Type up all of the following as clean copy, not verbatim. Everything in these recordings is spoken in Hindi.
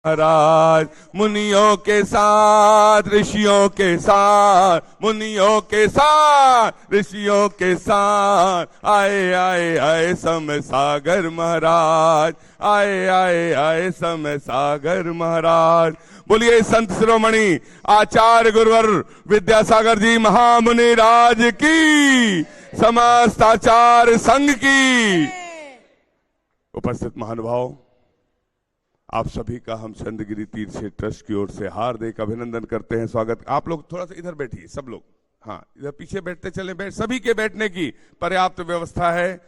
महाराज मुनियों के साथ ऋषियों के साथ मुनियों के साथ ऋषियों के साथ आए आए आए समय सागर महाराज आए आए आए समय सागर महाराज। बोलिए संत शिरोमणि आचार्य गुरुवर विद्यासागर जी महामुनि राज की, समस्त आचार्य संघ की। उपस्थित महानुभाव, आप सभी का हम चंद्रगिरी तीर्थ क्षेत्र ट्रस्ट की ओर से हार्दिक अभिनंदन करते हैं, स्वागत। आप लोग थोड़ा सा इधर बैठिए, सब लोग, हाँ इधर पीछे बैठते चले, सभी के बैठने की पर्याप्त व्यवस्था है।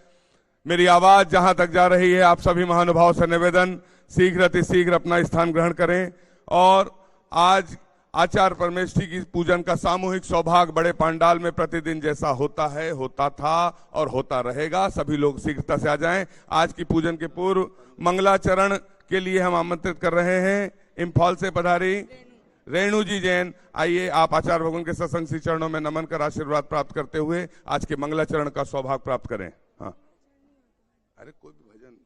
मेरी आवाज जहां तक जा रही है, आप सभी महानुभाव से निवेदन, शीघ्र अतिशीघ्र अपना स्थान ग्रहण करें। और आज आचार्य परमेष्ठी की पूजन का सामूहिक सौभाग्य बड़े पांडाल में प्रतिदिन जैसा होता है, होता था और होता रहेगा। सभी लोग शीघ्रता से आ जाएं। आज की पूजन के पूर्व मंगलाचरण के लिए हम आमंत्रित कर रहे हैं इंफॉल से पधारी रेणु जी जैन। आइए आप आचार्य भगवान के सत्संग श्री चरणों में नमन कर आशीर्वाद प्राप्त करते हुए आज के मंगलाचरण का सौभाग्य प्राप्त करें। हाँ, अरे कोई भी भजन।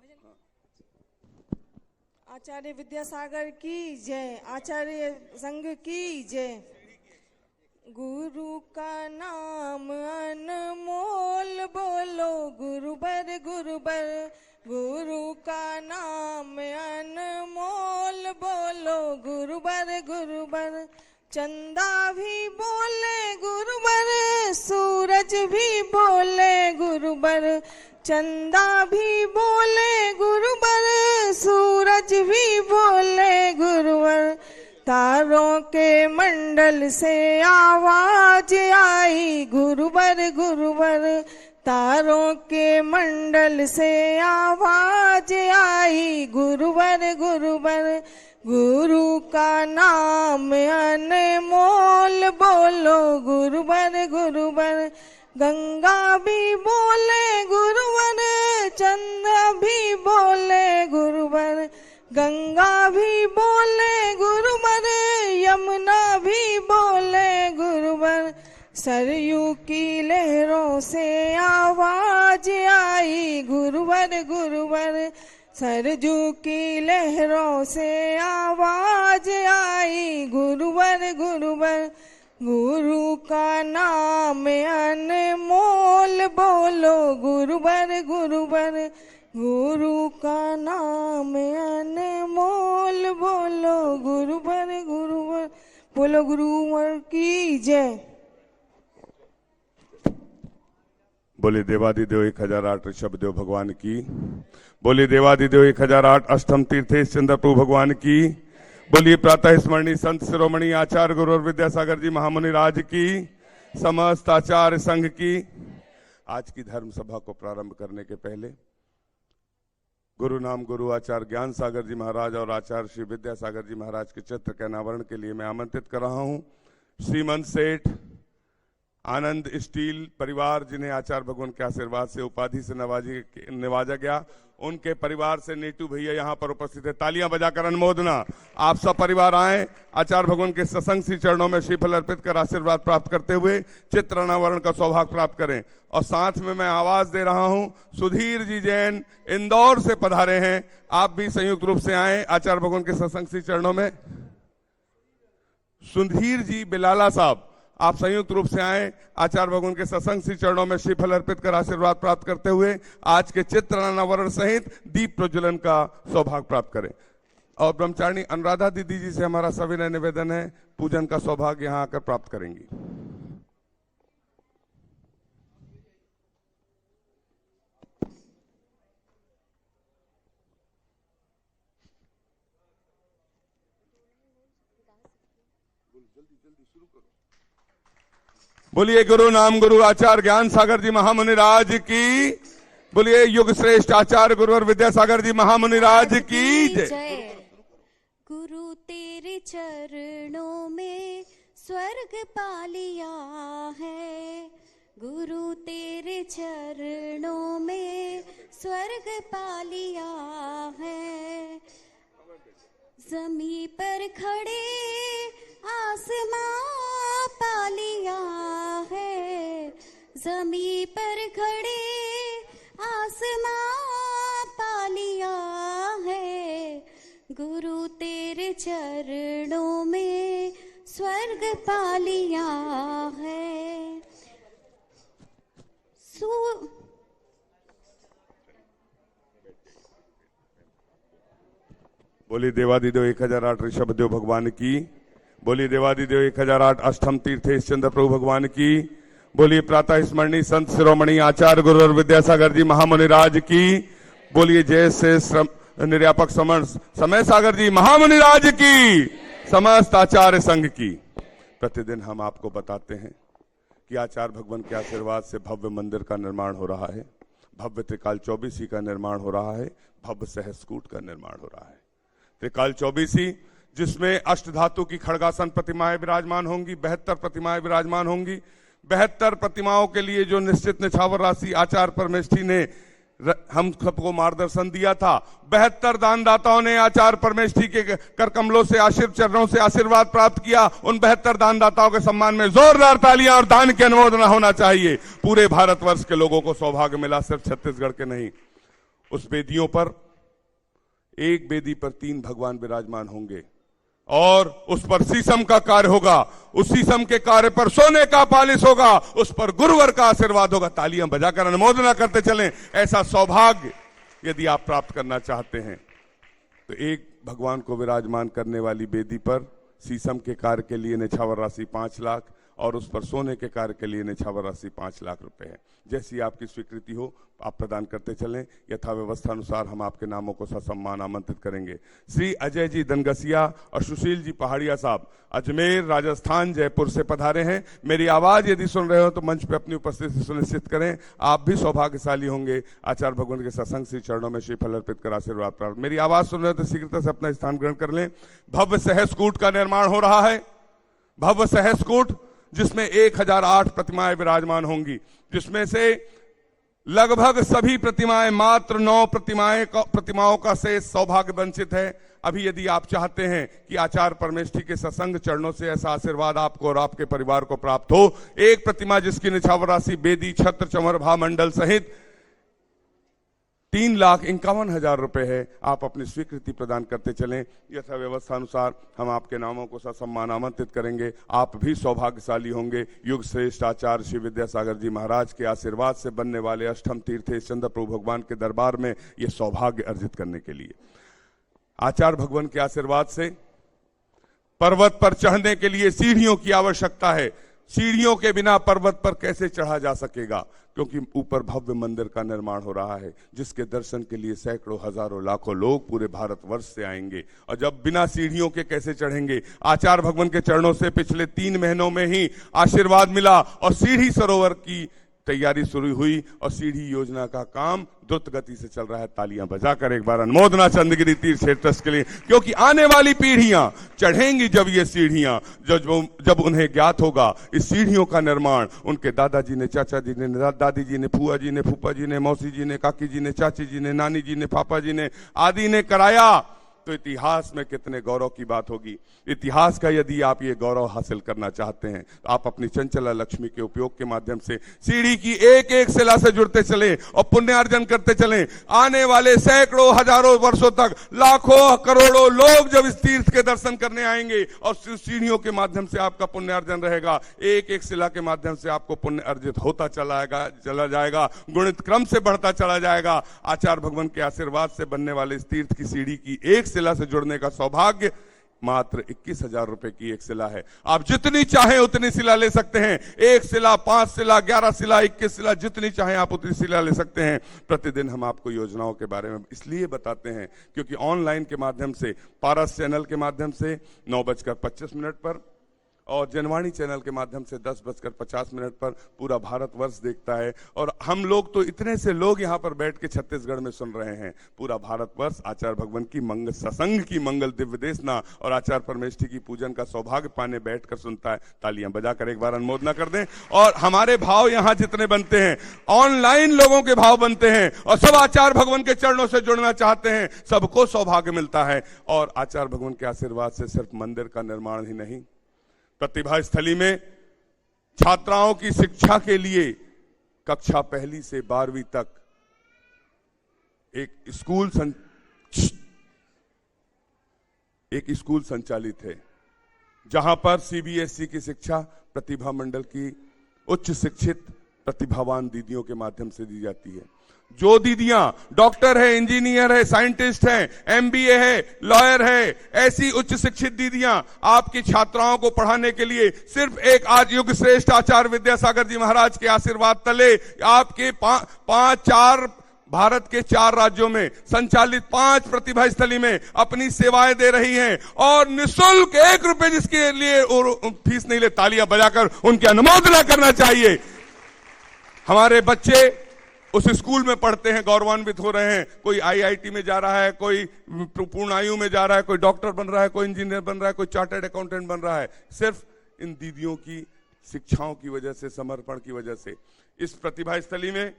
आचार्य विद्यासागर की जय, आचार्य संघ की जय। गुरु का नाम अनमोल बोलो गुरुबर गुरुबर, गुरु का नाम अनमोल बोलो गुरुबर गुरुबर। चंदा भी बोले गुरुबर, सूरज भी बोले गुरुबर, चंदा भी बोले गुरुबर, सूरज भी बोले गुरुवर। तारों के मंडल से आवाज आई गुरुवर गुरुवर, तारों के मंडल से आवाज आई गुरुवर गुरुवर। गुरु का नाम अनमोल बोलो गुरुवर गुरुवर। गंगा भी बोले गुरुवर, चंद्र भी बोले गुरुवर, गंगा भी बोले गुरुवर, यमुना भी बोले गुरुवर। सरयू की लहरों से आवाज आई गुरुवर गुरुवर, सरजू की लहरों से आवाज आई गुरुवर गुरुवर। गुरु का नाम अनमोल बोलो गुरुवर गुरुवर, गुरु का नाम अनमोल बोलो गुरुवर गुरुवर। बोलो गुरुवर की जय। बोले देवादिदेव 1008 ऋषभ देव भगवान की, बोले देवादिदेव 1008 अष्टम तीर्थेश चंद्र प्रभु भगवान की। बोलिए प्रातः स्मरणीय संत शिरोमणि आचार्य गुरु और विद्यासागर जी महामुनि राज की, समस्त आचार्य संघ की। आज की धर्म सभा को प्रारंभ करने के पहले गुरु नाम गुरु आचार्य ज्ञान सागर जी महाराज और आचार्य श्री विद्यासागर जी महाराज के चित्र के अनावरण के लिए मैं आमंत्रित कर रहा हूं श्रीमंत सेठ आनंद स्टील परिवार, जिन्हें आचार्य भगवान के आशीर्वाद से उपाधि से नवाजा गया, उनके परिवार से नीटू भैया यहाँ पर उपस्थित है। तालियां बजाकर अनुमोदना। आप सब परिवार आए, आचार्य भगवान के सत्संग श्री चरणों में श्रीफल अर्पित कर आशीर्वाद प्राप्त करते हुए चित्र अनावरण का सौभाग्य प्राप्त करें। और साथ में मैं आवाज दे रहा हूं, सुधीर जी जैन इंदौर से पधारे हैं, आप भी संयुक्त रूप से आए आचार्य भगवान के सत्संग श्री चरणों में। सुधीर जी बिलाला साहब, आप संयुक्त रूप से आए आचार्य भगवान के सत्संग श्री चरणों में श्रीफल अर्पित कर आशीर्वाद प्राप्त करते हुए आज के चित्र अनावरण सहित दीप प्रज्वलन का सौभाग्य प्राप्त करें। और ब्रह्मचारिणी अनुराधा दीदी जी से हमारा सविनय निवेदन है, पूजन का सौभाग्य यहां आकर प्राप्त करेंगी। बोलिए गुरु नाम गुरु आचार्य ज्ञान सागर जी महामुनि राज की, बोलिए युग श्रेष्ठ आचार्य गुरु और विद्यासागर जी महामुनि राज की जय। गुरु तेरे चरणों में स्वर्ग पा लिया है, गुरु तेरे चरणों में स्वर्ग पा लिया है। ज़मीं पर खड़े आसमां पा लिया है, ज़मीं पर खड़े आसमां पा लिया है। गुरु तेरे तेरे चरणों में स्वर्ग पा लिया है। बोली देवादिदेव 1008 ऋषभदेव भगवान की। बोली देवादिदेव 1008 अष्टम तीर्थेश चंद्र प्रभु भगवान की। बोलिए प्रातः स्मरणीय संत शिरोमणि आचार्य गुरु और विद्यासागर जी महामुनिराज की। बोलिए जय से निर्यापक समय सागर जी महामुनिराज की। समस्त आचार्य संघ की। प्रतिदिन हम आपको बताते हैं कि आचार्य भगवान के आशीर्वाद से भव्य मंदिर का निर्माण हो रहा है, भव्य त्रिकाल चौबीसी का निर्माण हो रहा है, भव्य सहस्कूट का निर्माण हो रहा है। त्रिकाल चौबीसी जिसमें अष्ट धातु की खड़गासन प्रतिमाएं विराजमान होंगी, 72 प्रतिमाएं विराजमान होंगी। 72 प्रतिमाओं के लिए जो निश्चित निछावर राशि आचार्य परमेष्ठी ने हम सबको मार्गदर्शन दिया था, 72 दानदाताओं ने आचार्य परमेष्ठी के कर कमलों से चरणों से आशीर्वाद प्राप्त किया। उन 72 दानदाताओं के सम्मान में जोरदार तालियां और दान की अनुमोदना होना चाहिए। पूरे भारतवर्ष के लोगों को सौभाग्य मिला, सिर्फ छत्तीसगढ़ के नहीं। उस वेदियों पर, एक वेदी पर 3 भगवान विराजमान होंगे और उस पर शीशम का कार्य होगा। उस शीशम के कार्य पर सोने का पालिश होगा, उस पर गुरुवर का आशीर्वाद होगा। तालियां बजाकर अनुमोदना करते चलें। ऐसा सौभाग्य यदि आप प्राप्त करना चाहते हैं तो एक भगवान को विराजमान करने वाली वेदी पर शीशम के कार्य के लिए निछावर राशि 5 लाख और उस पर सोने के कार्य के लिए निछावर राशि 5 लाख रुपए है। जैसी आपकी स्वीकृति हो आप प्रदान करते चलें। यथा व्यवस्था अनुसार हम आपके नामों को ससम्मान आमंत्रित करेंगे। श्री अजय जी दनगसिया और सुशील जी पहाड़िया साहब अजमेर राजस्थान जयपुर से पधारे हैं। मेरी आवाज यदि सुन रहे हो तो मंच पे अपनी उपस्थिति सुनिश्चित करें। आप भी सौभाग्यशाली होंगे। आचार्य भगवान के सत्संग श्री चरणों में श्रीफल अर्पित कर आशीर्वाद प्राप्त। मेरी आवाज सुन रहे हो तो शीघ्रता से अपना स्थान ग्रहण कर लें। भव्य सहस्कूट का निर्माण हो रहा है। भव्य सहस्कूट जिसमें 1008 प्रतिमाएं विराजमान होंगी, जिसमें से लगभग सभी प्रतिमाएं मात्र 9 प्रतिमाओं का शेष सौभाग्य वंचित है। अभी यदि आप चाहते हैं कि आचार्य परमेष्ठी के सत्संग चरणों से ऐसा आशीर्वाद आपको और आपके परिवार को प्राप्त हो, एक प्रतिमा जिसकी निछावर राशि बेदी छत्र चमर भा मंडल सहित 3,51,000 रुपए है, आप अपनी स्वीकृति प्रदान करते चलें। यथा व्यवस्था अनुसार हम आपके नामों को ससम्मान आमंत्रित करेंगे। आप भी सौभाग्यशाली होंगे। युग श्रेष्ठ आचार्य श्री विद्यासागर जी महाराज के आशीर्वाद से बनने वाले अष्टम तीर्थेश चंद्र प्रभु भगवान के दरबार में यह सौभाग्य अर्जित करने के लिए आचार्य भगवान के आशीर्वाद से पर्वत पर चढ़ने के लिए सीढ़ियों की आवश्यकता है। सीढ़ियों के बिना पर्वत पर कैसे चढ़ा जा सकेगा, क्योंकि ऊपर भव्य मंदिर का निर्माण हो रहा है जिसके दर्शन के लिए सैकड़ों हजारों लाखों लोग पूरे भारतवर्ष से आएंगे। और जब बिना सीढ़ियों के कैसे चढ़ेंगे। आचार्य भगवान के चरणों से पिछले 3 महीनों में ही आशीर्वाद मिला और सीढ़ी सरोवर की तैयारी शुरू हुई और सीढ़ी योजना का काम द्रुत गति से चल रहा है। तालियां बजाकर एक बार अनुमोदना चंद्रगिरी तीर्थ क्षेत्र के लिए, क्योंकि आने वाली पीढ़ियां चढ़ेंगी जब ये सीढ़ियां, जब उन्हें ज्ञात होगा इस सीढ़ियों का निर्माण उनके दादाजी ने, चाचा जी ने, दादी जी ने, फुआ जी ने, फूफा जी ने, मौसी जी ने, काकी जी ने, चाची जी ने, नानी जी ने, पापा जी ने आदि ने कराया, तो इतिहास में कितने गौरव की बात होगी। इतिहास का यदि आप ये गौरव हासिल करना चाहते हैं तो आप अपनी चंचला लक्ष्मी के उपयोग के माध्यम से सीढ़ी की एक एक शिला से जुड़ते चलें और पुण्यार्जन करते चलें। आने वाले सैकड़ों हजारों वर्षों तक लाखों करोड़ों लोग जब इस तीर्थ के दर्शन करने आएंगे और सीढ़ियों के माध्यम से आपका पुण्यार्जन रहेगा, एक एक शिला के माध्यम से आपको पुण्य अर्जित होता चला जाएगा, गुणित क्रम से बढ़ता चला जाएगा। आचार्य भगवान के आशीर्वाद से बनने वाले इस तीर्थ की सीढ़ी की एक शिला से जुड़ने का सौभाग्य मात्र 21,000 रुपए की एक शिला है। आप जितनी चाहें उतनी शिला ले सकते हैं। 1 शिला, 5 शिला, 11 शिला, 21 शिला, जितनी चाहें आप उतनी शिला ले सकते हैं। प्रतिदिन हम आपको योजनाओं के बारे में इसलिए बताते हैं क्योंकि ऑनलाइन के माध्यम से, पारस चैनल के माध्यम से 9:25 पर और जनवाणी चैनल के माध्यम से 10:50 पर पूरा भारतवर्ष देखता है। और हम लोग तो इतने से लोग यहाँ पर बैठ के छत्तीसगढ़ में सुन रहे हैं। पूरा भारतवर्ष आचार्य भगवान की मंगल सत्संग की मंगल दिव्य देशना और आचार्य परमेष्ठी की पूजन का सौभाग्य पाने बैठकर सुनता है। तालियां बजाकर एक बार अनुमोदना कर दें। और हमारे भाव यहाँ जितने बनते हैं, ऑनलाइन लोगों के भाव बनते हैं और सब आचार्य भगवान के चरणों से जुड़ना चाहते हैं, सबको सौभाग्य मिलता है। और आचार्य भगवान के आशीर्वाद से सिर्फ मंदिर का निर्माण ही नहीं, प्रतिभा स्थली में छात्राओं की शिक्षा के लिए कक्षा 1 से 12वीं तक एक स्कूल संचालित है जहां पर सीबीएसई की शिक्षा प्रतिभा मंडल की उच्च शिक्षित प्रतिभावान दीदियों के माध्यम से दी जाती है। जो दीदियां डॉक्टर है, इंजीनियर है, साइंटिस्ट है, एमबीए है, लॉयर है, ऐसी उच्च शिक्षित दीदियां आपकी छात्राओं को पढ़ाने के लिए सिर्फ एक आज युग श्रेष्ठ आचार्य विद्यासागर जी महाराज के आशीर्वाद तले आपके चार भारत के 4 राज्यों में संचालित 5 प्रतिभा स्थली में अपनी सेवाएं दे रही हैं और निःशुल्क 1 रुपए जिसके लिए फीस नहीं ले, तालियां बजाकर उनकी अनुमोदना करना चाहिए। हमारे बच्चे उस स्कूल में पढ़ते हैं, गौरवान्वित हो रहे हैं। कोई आईआईटी में जा रहा है, कोई पूर्ण आयु में जा रहा है, कोई डॉक्टर बन रहा है, कोई इंजीनियर बन रहा है, कोई चार्टर्ड अकाउंटेंट बन रहा है, सिर्फ इन दीदियों की शिक्षाओं की वजह से, समर्पण की वजह से। इस प्रतिभा स्थली में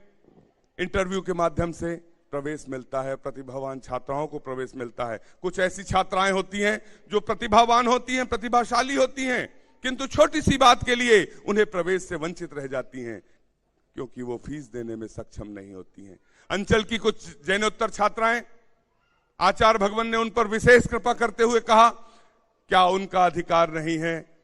इंटरव्यू के माध्यम से प्रवेश मिलता है, प्रतिभावान छात्राओं को प्रवेश मिलता है। कुछ ऐसी छात्राएं होती हैं जो प्रतिभावान होती हैं, प्रतिभाशाली होती हैं, किंतु छोटी सी बात के लिए उन्हें प्रवेश से वंचित रह जाती हैं क्योंकि वो फीस देने में सक्षम नहीं होती हैं। अंचल की कुछ जैनोत्तर छात्राएं, आचार्य भगवान ने उन पर विशेष कृपा करते हुए कहा, क्या उनका अधिकार नहीं है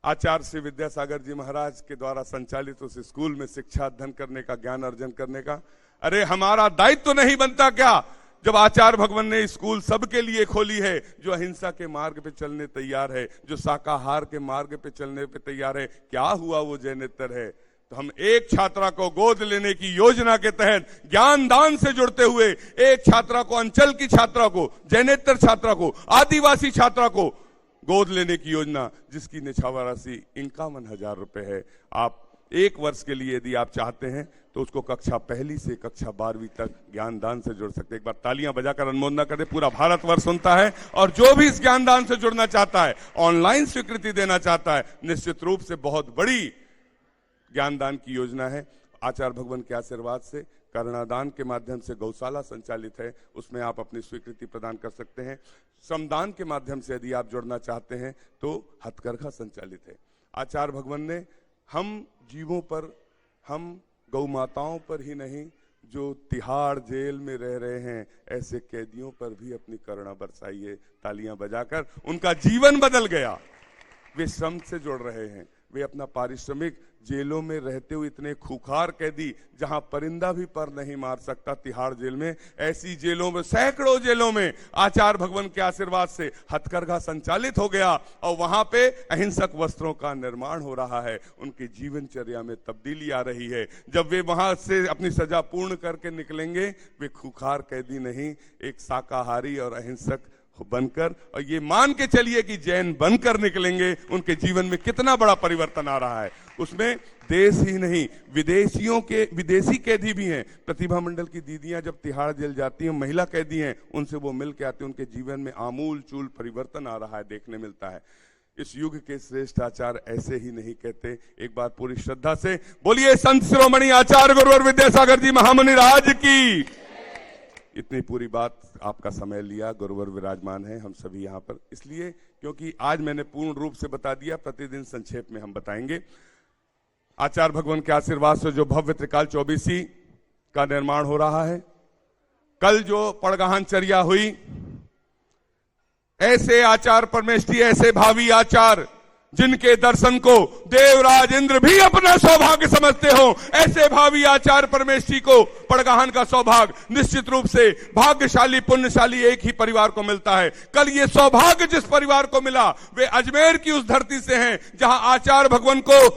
आचार्य श्री विद्यासागर जी महाराज के द्वारा संचालित उस स्कूल में शिक्षा अध्ययन करने का, ज्ञान अर्जन करने का? अरे हमारा दायित्व तो नहीं बनता क्या, जब आचार्य भगवान ने स्कूल सबके लिए खोली है, जो अहिंसा के मार्ग पे चलने तैयार है, जो शाकाहार के मार्ग पे चलने पे तैयार है, क्या हुआ वो जैनेतर है? तो हम एक छात्रा को गोद लेने की योजना के तहत ज्ञान दान से जुड़ते हुए एक छात्रा को, अंचल की छात्रा को, जैनेतर छात्रा को, आदिवासी छात्रा को गोद लेने की योजना, जिसकी निछावर राशि 51,000 रुपए है। आप 1 वर्ष के लिए यदि आप चाहते हैं तो उसको कक्षा 1 से कक्षा 12वीं तक ज्ञान दान से जुड़ सकते हैं। एक बार तालियां बजाकर अनुमोदना करें। पूरा भारतवर्ष सुनता है और जो भी इस ज्ञान दान से जुड़ना चाहता है, ऑनलाइन स्वीकृति देना चाहता है, निश्चित रूप से बहुत बड़ी ज्ञान दान की योजना है। आचार्य भगवान के आशीर्वाद से करुणादान के माध्यम से गौशाला संचालित है, उसमें आप अपनी स्वीकृति प्रदान कर सकते हैं। श्रमदान के माध्यम से यदि आप जुड़ना चाहते हैं तो हथकरघा संचालित है। आचार्य भगवान ने हम जीवों पर, हम गौ माताओं पर ही नहीं, जो तिहाड़ जेल में रह रहे हैं ऐसे कैदियों पर भी अपनी करुणा बरसाई है। तालियां बजाकर उनका जीवन बदल गया। वे श्रम से जुड़ रहे हैं, वे अपना पारिश्रमिक, जेलों में रहते हुए इतने खूंखार कैदी जहां परिंदा भी पर नहीं मार सकता, तिहाड़ जेल में, ऐसी जेलों में, सैकड़ों जेलों में आचार्य भगवान के आशीर्वाद से हथकरघा संचालित हो गया और वहां पे अहिंसक वस्त्रों का निर्माण हो रहा है। उनकी जीवनचर्या में तब्दीली आ रही है। जब वे वहां से अपनी सजा पूर्ण करके निकलेंगे, वे खूंखार कैदी नहीं, एक शाकाहारी और अहिंसक बनकर, और ये मान के चलिए कि जैन बनकर निकलेंगे। उनके जीवन में कितना बड़ा परिवर्तन आ रहा है। उसमें देश ही नहीं, विदेशी कैदी भी हैं। प्रतिभा मंडल की दीदियां जब तिहाड़ जेल जाती हैं, महिला कैदी हैं, उनसे वो मिल के आते हैं, उनके जीवन में आमूल चूल परिवर्तन आ रहा है, देखने मिलता है। इस युग के श्रेष्ठ आचार्य ऐसे ही नहीं कहते। एक बार पूरी श्रद्धा से बोलिए, संत शिरोमणि आचार्य गुरुवर विद्यासागर जी महामुनि राज की। इतनी पूरी बात आपका समय लिया, गुरुवर विराजमान है, हम सभी यहाँ पर इसलिए क्योंकि आज मैंने पूर्ण रूप से बता दिया, प्रतिदिन संक्षेप में हम बताएंगे। आचार्य भगवान के आशीर्वाद से जो भव्य त्रिकाल चौबीसी का निर्माण हो रहा है, कल जो पड़गहान चर्या हुई, ऐसे आचार्य परमेष्ठी, ऐसे भावी आचार्य जिनके दर्शन को देवराज इंद्र भी अपना सौभाग्य समझते हो, ऐसे भावी आचार्य परमेष्ठी को पड़गहान का सौभाग्य निश्चित रूप से भाग्यशाली, पुण्यशाली एक ही परिवार को मिलता है। कल ये सौभाग्य जिस परिवार को मिला, वे अजमेर की उस धरती से हैं जहां आचार्य भगवान को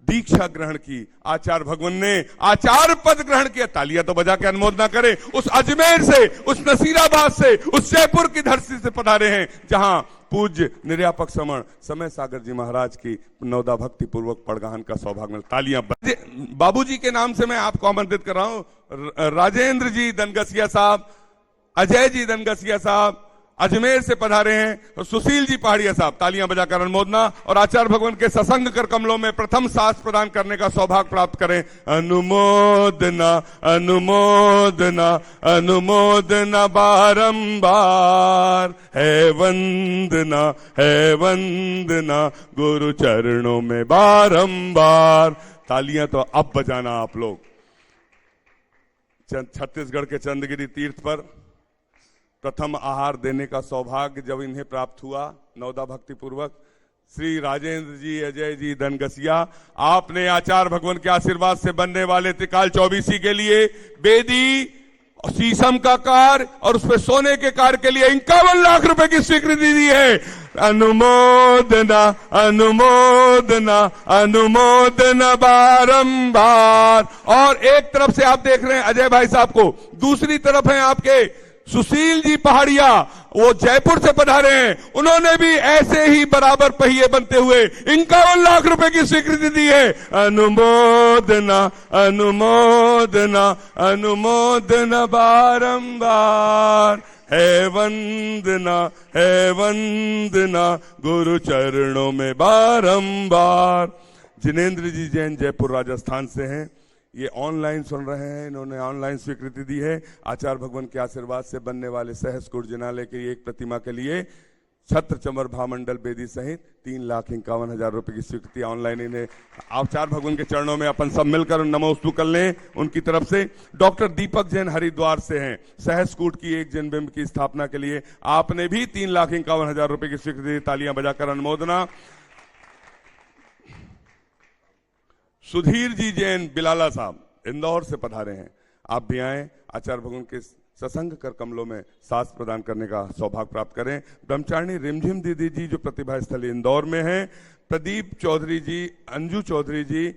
दीक्षा ग्रहण की, आचार्य भगवान ने आचार्य पद ग्रहण किया। तालियां तो बजा के अनुमोदना करें। उस अजमेर से, उस नसीराबाद से, उस जयपुर की धरती से पधारे हैं जहां पूज्य निर्यापक समण समय सागर जी महाराज की नवदा भक्ति पूर्वक पड़गहान का सौभाग्य मिला। तालियां। बाबूजी के नाम से मैं आपको आमंत्रित कर रहा हूं। राजेंद्र जी दनगसिया साहब, अजय जी दनगसिया साहब अजमेर से पधारे हैं, और सुशील जी पहाड़िया साहब, तालियां बजाकर अनुमोदना। और आचार्य भगवान के ससंग कर कमलों में प्रथम सास प्रदान करने का सौभाग्य प्राप्त करें। अनुमोदना अनुमोदना अनुमोदना बारंबार, है वंदना गुरु चरणों में बारंबार। तालियां तो अब बजाना आप लोग। छत्तीसगढ़ के चंदगिरी तीर्थ पर प्रथम आहार देने का सौभाग्य जब इन्हें प्राप्त हुआ, नवदा भक्ति पूर्वक, श्री राजेंद्र जी, अजय जी धनगसिया, आपने आचार्य भगवान के आशीर्वाद से बनने वाले त्रिकाल चौबीसी के लिए बेदी, शीशम का कार और उसपे सोने के कार के लिए 51 लाख रुपए की स्वीकृति दी है। अनुमोदना अनुमोदना अनुमोदना बारंबार। और एक तरफ से आप देख रहे हैं अजय भाई साहब को, दूसरी तरफ है आपके सुशील जी पहाड़िया, वो जयपुर से पधारे हैं, उन्होंने भी ऐसे ही बराबर पहिए बनते हुए 51 लाख रुपए की स्वीकृति दी है। अनुमोदना अनुमोदना अनुमोदना बारंबार। है वंदना गुरु चरणों में बारंबार। जिनेंद्र जी जैन जयपुर राजस्थान से हैं, ये ऑनलाइन सुन रहे हैं, इन्होंने ऑनलाइन स्वीकृति दी है। आचार्य भगवान के आशीर्वाद से बनने वाले सहस्कुट जिनालय की एक प्रतिमा के लिए छत्र चंबर भामंडल बेदी सहित 3,51,000 रुपए की स्वीकृति ऑनलाइन इन्हें आचार्य भगवान के चरणों में अपन सब मिलकर नमोस्तु कर लें उनकी तरफ से। डॉक्टर दीपक जैन हरिद्वार से हैं, सहस्कूट की एक जन्मबिंब की स्थापना के लिए आपने भी 3,51,000 रुपए की स्वीकृति, तालियां बजाकर अनुमोदना। सुधीर जी जैन बिलाला साहब इंदौर से पधारे हैं, आप भी आए, आचार्य भगवान के सत्संग कर कमलों में साथ प्रदान करने का सौभाग्य प्राप्त करें। ब्रह्मचारिणी रिमझिम दीदी जी जो प्रतिभा स्थली इंदौर में हैं, प्रदीप चौधरी जी, अंजू चौधरी जी,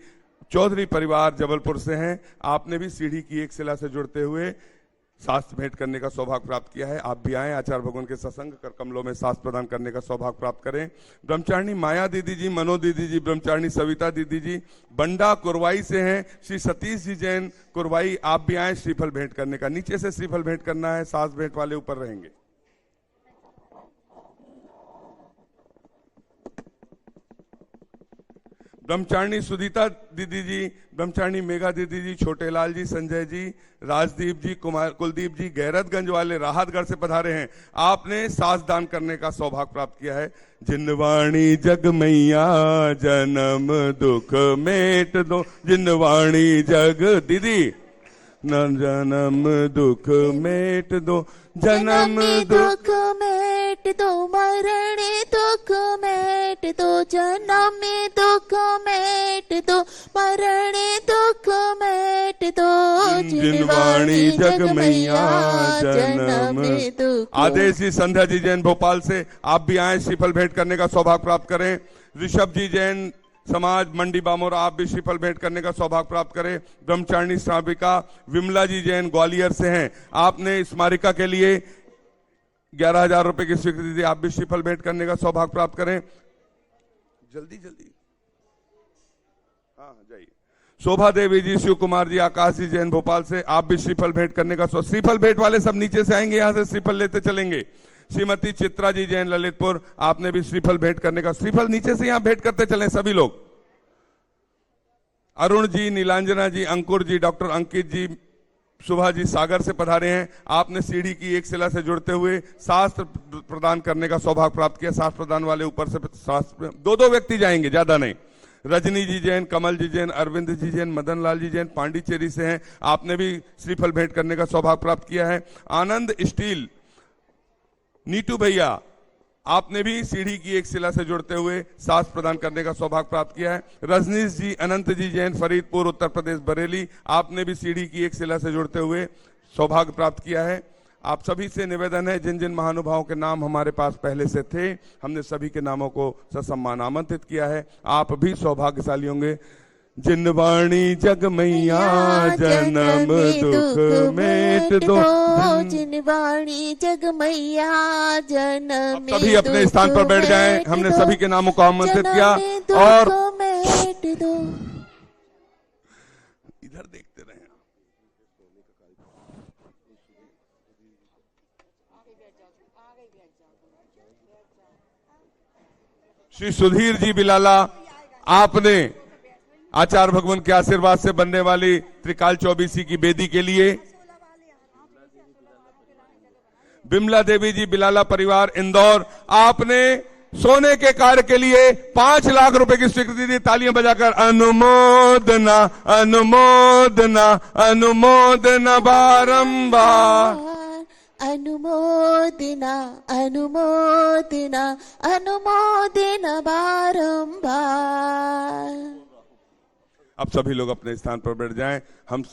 चौधरी परिवार जबलपुर से हैं, आपने भी सीढ़ी की एक शिला से जुड़ते हुए शास्त्र भेंट करने का सौभाग्य प्राप्त किया है। आप भी आए, आचार्य भगवान के सत्संग कर कमलों में शास्त्र प्रदान करने का सौभाग्य प्राप्त करें। ब्रह्मचारिणी माया दीदी जी, मनो दीदी जी, ब्रह्मचारिणी सविता दीदी जी बंडा कुरवाई से हैं, श्री सतीश जी जैन कुरवाई, आप भी आए श्रीफल भेंट करने का, नीचे से श्रीफल भेंट करना है, शास्त्र भेंट वाले ऊपर रहेंगे। ब्रह्मचारिणी सुदीता दीदी जी, ब्रह्मचारिणी मेघा दीदी जी, छोटे लाल जी, संजय जी, राजदीप जी, कुलदीप जी गैरतगंज वाले राहतगढ़ से पधारे हैं, आपने सास दान करने का सौभाग्य प्राप्त किया है। जिनवाणी जग मैया जन्म दुख मेट दो, जिनवाणी जग दीदी न जन्म दुख मेट दो, जन्म दुख मेट दो, मरण दुख मेट दो, जन्म दुख मेट दो, मरण दुख मेट दो, जिनवाणी जग मैया जन्म दुख। आदेश जी संध्या जी जैन भोपाल से, आप भी आए श्रीफल भेंट करने का सौभाग्य प्राप्त करें। ऋषभ जी जैन समाज मंडी बामोरा, आप भी श्रीफल भेंट करने का सौभाग्य प्राप्त करें। ब्रह्मचारिणी श्राविका विमला जी जैन ग्वालियर से हैं, आपने स्मारिका के लिए 11,000 रुपए की स्वीकृति दी, आप भी श्रीफल भेंट करने का सौभाग्य प्राप्त करें। जल्दी जल्दी, हाँ जाइए। शोभा देवी जी, शिव कुमार जी, आकाश जी जैन भोपाल से, आप भी श्रीफल भेंट करने का श्रीफल भेंट वाले सब नीचे से आएंगे, यहां से श्रीफल लेते चलेंगे। श्रीमती चित्रा जी जैन ललितपुर, आपने भी श्रीफल भेंट करने का, श्रीफल नीचे से यहां भेंट करते चलें सभी लोग। अरुण जी, नीलांजना जी, अंकुर जी, डॉक्टर अंकित जी, सुभा जी सागर से पधारे हैं, आपने सीढ़ी की एक शिला से जुड़ते हुए शास्त्र प्रदान करने का सौभाग्य प्राप्त किया। शास्त्र प्रदान वाले ऊपर से शास्त्र, दो व्यक्ति जाएंगे, ज्यादा नहीं। रजनी जी जैन, कमल जी जैन, अरविंद जी जैन, मदन लाल जी जैन पांडिचेरी से हैं, आपने भी श्रीफल भेंट करने का सौभाग्य प्राप्त किया है। आनंद स्टील, नीटू भैया, आपने भी सीढ़ी की एक शिला से जुड़ते हुए शास्त्र प्रदान करने का सौभाग्य प्राप्त किया है। रजनीश जी, अनंत जी जैन फरीदपुर उत्तर प्रदेश बरेली, आपने भी सीढ़ी की एक शिला से जुड़ते हुए सौभाग्य प्राप्त किया है। आप सभी से निवेदन है, जिन जिन महानुभावों के नाम हमारे पास पहले से थे, हमने सभी के नामों को ससम्मान आमंत्रित किया है, आप भी सौभाग्यशाली होंगे। जिनवाणी जग मैया जन्म दुख मेट दो, जिनवाणी जग मैया जन्म। सभी अपने स्थान पर बैठ जाएं, हमने सभी के नामों को आमंत्रित किया और इधर देखते रहे। श्री सुधीर जी बिलाला, आपने आचार्य भगवान के आशीर्वाद से बनने वाली त्रिकाल चौबीसी की बेदी के लिए, बिमला देवी जी बिलाला परिवार इंदौर, आपने सोने के कार्य के लिए 5 लाख रुपए की स्वीकृति दी, तालियां बजाकर अनुमोदना अनुमोदना अनुमोदना बारंबार। अनुमोदना अनुमोदना अनुमोदना बारंबार। अब सभी लोग अपने स्थान पर बैठ जाएं। हम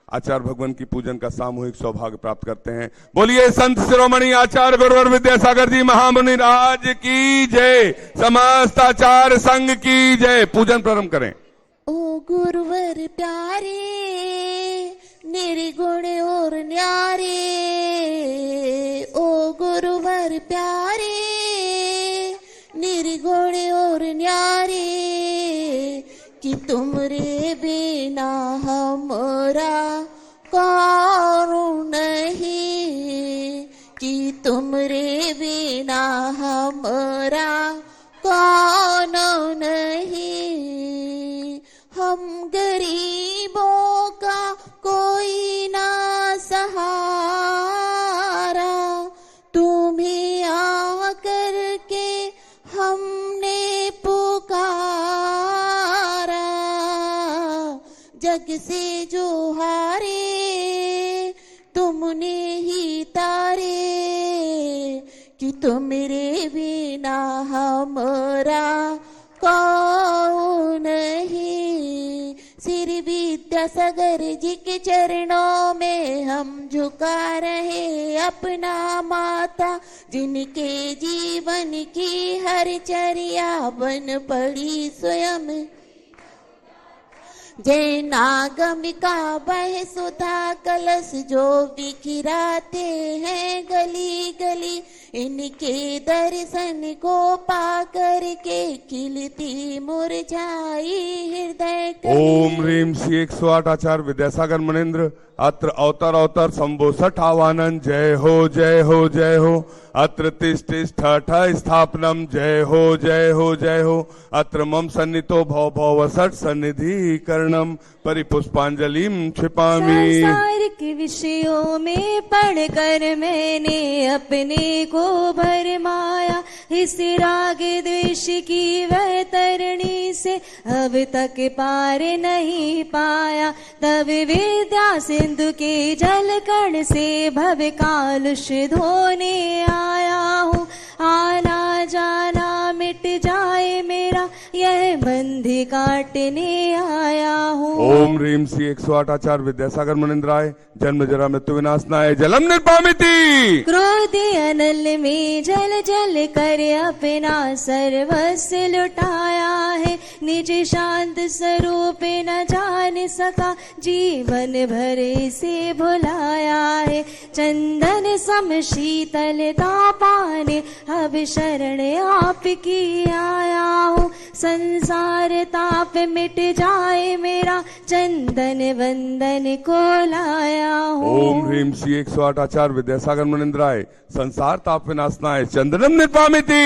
आचार्य भगवान की पूजन का सामूहिक सौभाग्य प्राप्त करते हैं। बोलिए संत शिरोमणि आचार्य गुरुवर विद्यासागर जी महामुनि राज की जय, समस्त आचार्य संघ की जय। पूजन प्रारंभ करें। ओ गुरुवर प्यारे निर्गुण और न्यारे, ओ गुरुवर प्यारे निर्गुण और न्यारे, कि तुमरे बिना हमारा कौन नहीं, कि तुमरे बिना हमारा कौन नहीं। हम गरीबों का कोई ना सहारा, तुम्हें आकर के हमने पुकारा। जग से जो हारे तुमने ही तारे, कि तुमरे बिना हमारा कौन नहीं। श्री विद्यासागर जी के चरणों में हम झुका रहे अपना माथा, जिनके जीवन की हर चर्या बन पड़ी स्वयं जय नागमिका बह सुधा कलश, जो बिखराते हैं गली गली। इनके दर्शन को पा करके खिलती मुरझाई हृदय कली। ओम ह्रीम श्री 108 आचार्य विद्यासागर मुनीन्द्र अत्र अवतर अवतर शंभो सठ आवानन। जय हो जय हो जय हो। अत्र तिष्ठ स्थापनम। जय हो जय हो जय हो। अत्र मम सन्नितो भव भव सठ सन्निधि करणम, परिपुष्पांजलिम क्षिपामि। संसार के विषयों में पढ़कर मैंने अपने को भरमाया, इस राग द्वेष की वह तरणी से अब तक पार नहीं पाया। तब विद्या सिंधु के जल कण से भव कालुष धोने आया हूँ। आना जाना मिट जाए मेरा, यह बंधी काटने आया हूँ। ओम ह्रीम श्री 108 आचार्य विद्यासागर मुनीन्द्राय जन्म जरा मृत्यु विनाशनाय जलम निर्पामिति। क्रोध अनल में जल जल कर अपना सर्वस्व लुटाया है, निज शांत स्वरूप न जान सका, जीवन भर से भुलाया है। चंदन सम शीतलता पाने अब शरण आपकी आया हूँ। संसार ताप मिट जाए मेरा, चंदन वंदन को लाया हूँ। ओम ह्रीम श्री 108 आचार्य विद्यासागर मुनीन्द्राय संसार ताप विनाशनाय चंदनम निर्पामिति।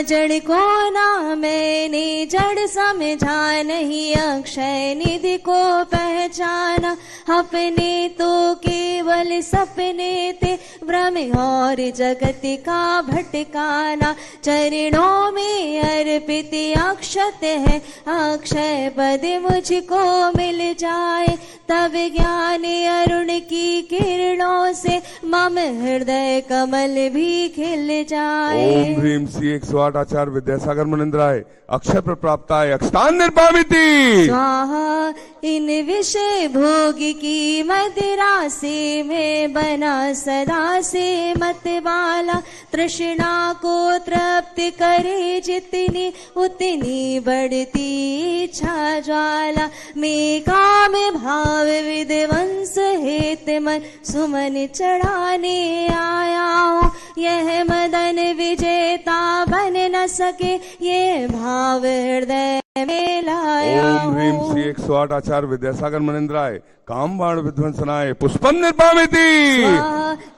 जड़ को ना मैंने जड़ समझा नहीं, अक्षय निधि को पहचाना। अपने तो केवल सपने थे, भ्रम और जगत का भटकाना। चरणों में अर्पित अक्षत है, अक्षय पद मुझको मिल जाए। तब ज्ञान अरुण की किरणों से मम हृदय कमल भी खिल जाए। ओम ह्रीम श्री 108 आचार्य विद्यासागर मुनीन्द्राय अक्षय प्राप्ताय अक्षतान निर्पामिति। स्वाहा इन विषय भोग की मदिरा से मैं बना सदा से मत वाला। तृष्णा को तृप्त करे जितनी, उतनी बढ़ती इच्छा ज्वाला। मैं काम भाव विध्वंस हेत मन सुमन चढ़ाने आया हूँ। यह मदन विजेता बन न सके, ये भाव हृदय में लाया हूँ। ओम ह्रीम श्री 108 आचार्य विद्यासागर मुनीन्द्राय काम बाण विध्वंसनाय पुष्पम निर्पामिति।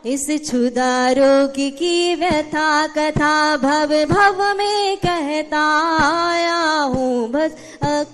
इस क्षुधा रोग की व्यथा कथा भव भव में कहता आया हूँ। बस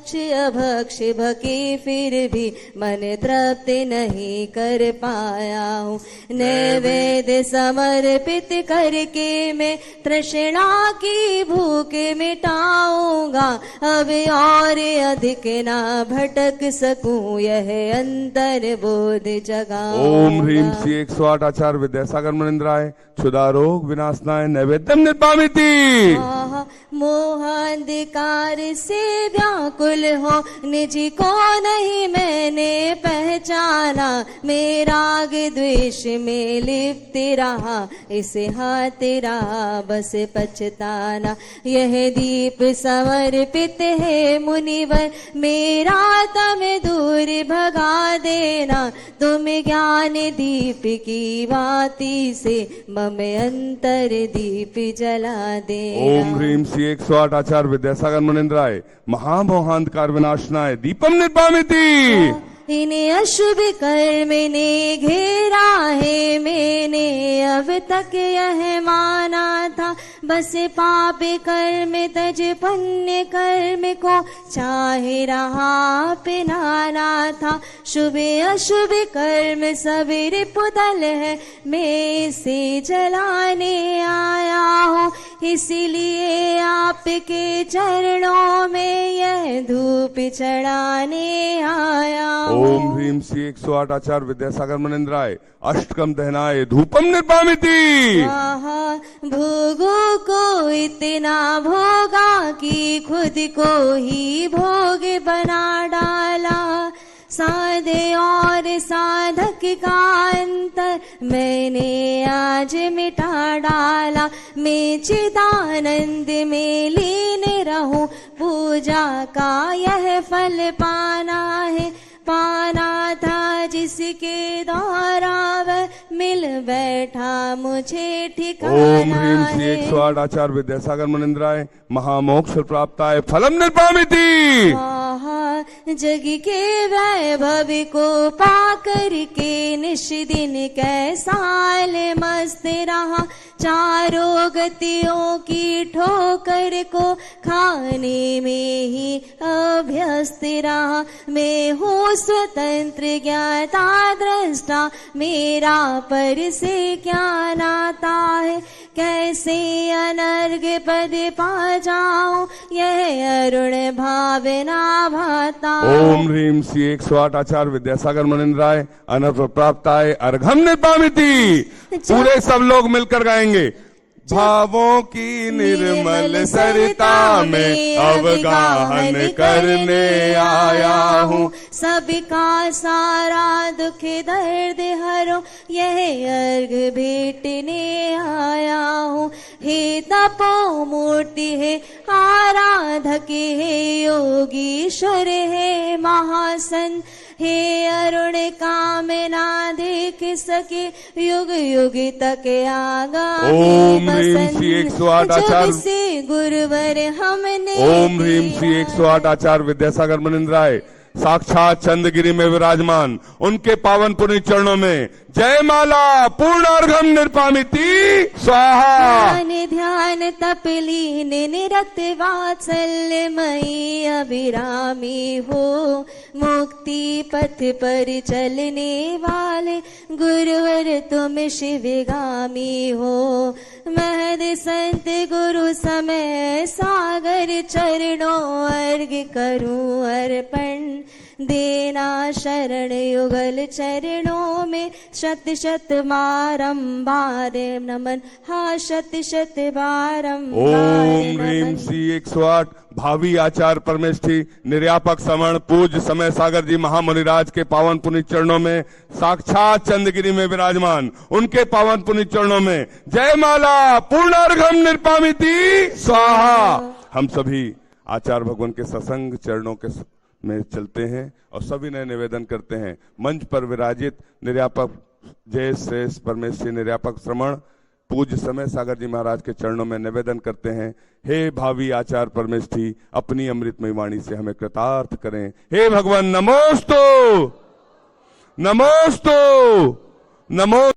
भक्ष अभक्ष भके फिर भी मन तृप्त नहीं कर पाया हूँ। नैवेद्य समर्पित करके मैं तृष्णा की भूख मिटाऊंगा, अब और अधिक ना भटक सकूं, यह अंतर बोध जगाऊंगा। ओम ह्रीं श्री 108 आचार्य विद्यासागर मुनिंद्राय क्षुधा रोग विनाशनाय नैवेद्यम निर्पामिति। मोहांधकार से व्याकुल हो निज को नहीं मैंने पहचाना, मेरा राग द्वेष में लिप्त रहा, इसे हाथ रहा बस पछताना। यह दीप समर्पित है मुनिवर, मेरा तम दूर भगा देना, तुम ज्ञान दीप की बाती से मम अंतर दीप जला देना। ओम ह्रीं श्री 108 आचार्य विद्यासागर मुनिंद्राय महामोहांधकार विनाशनाय दीपम निर्पामिति। इन्हें अशुभ कर्म ने घेरा है, मैंने अब तक यह माना था, बस पाप कर्म तज पुण्य कर्म को चाहे रहा अपनाना था। शुभ अशुभ कर्म सब रिपुदल है, मैं इसे जलाने आया हूँ, इसीलिए आपके चरणों में यह धूप चढ़ाने आया हूँ। ओम ह्रीं श्री 108 आचार्य विद्यासागर मुनिंद्राय अष्टकम दहनाय धूपम निर्पामिति। भोगों को इतना भोगा कि खुद को ही भोग बना डाला, साधे और साधक का अंतर मैंने आज मिटा डाला। मैं चिदानंद में लीन रहूं, पूजा का यह फल पाना है, पाना था जिसके द्वारा वह मिल बैठा मुझे ठिकाना। ओम ह्रीं श्री 108 आचार्य विद्यासागर मुनिंद्राय महामोक्ष प्राप्ताय फलम निर्पामिति। जग के वैभव को पाकर के निष्दिन कैसाल मस्त रहा, चारों गतियों की ठोकर को खाने में ही अभ्यस्त रहा। मैं हूँ स्वतंत्र ज्ञाता दृष्टा, मेरा पर से क्या नाता है, कैसे अनर्घ पद पा जाऊं, यह अरुण भावना भाता। ओम ह्रीं श्री 108 आचार्य विद्यासागर मुनिंद्राय अनर्थ प्राप्ताय अर्घम निर्पामिति। पूरे सब लोग मिलकर गाएंगे। भावों की निर्मल सरिता में अवगाहन करने आया हूँ, सबका सारा दुख दर्द हरो, यह अर्घ भेटने आया हूँ। हे तपो मूर्ति है आराधक है योगीश्वर है महासन, हे अरुण कामना देख सके युग युग तक आगा। ओम ह्रीं श्री 108 आचार्य से गुरुवर हमने। ओम ह्रीं श्री 108 आचार्य विद्यासागर मुनिंद्राय साक्षात चंद्रगिरी में विराजमान उनके पावन पुण्य चरणों में जयमाला पूर्ण अर्घम निर्पामिति स्वाहा। ध्यान तपलीन निरत वात्सल्यमयी अभिरामी हो, मुक्ति पथ पर चलने वाले गुरुवर तुम शिवगामी हो। महद संत गुरु समय सागर चरणों अर्घ करूं अर्पण, देना शरण युगल चरणों में शत शत बारंबार नमन, हा शत शत बारंबार ओम ह्रीं श्री 108 भावी आचार्य परमेष्ठी निर्यापक समण पूज्य समय सागर जी महामुनिराज के पावन पुण्य चरणों में साक्षात चंद्रगिरी में विराजमान उनके पावन पुण्य चरणों में जयमाला पूर्ण अर्घम निर्पामिति स्वाहा। हम सभी आचार्य भगवान के सत्संग चरणों के में चलते हैं और सभी ने निवेदन करते हैं। मंच पर विराजित निर्यापक जय श्रेष्ठ परमेश्वरी निर्यापक श्रमण पूज्य समय सागर जी महाराज के चरणों में निवेदन करते हैं। हे भावी आचार्य परमेष्ठी अपनी अमृतमय वाणी से हमें कृतार्थ करें। हे भगवान नमोस्तु नमोस्तु नमो।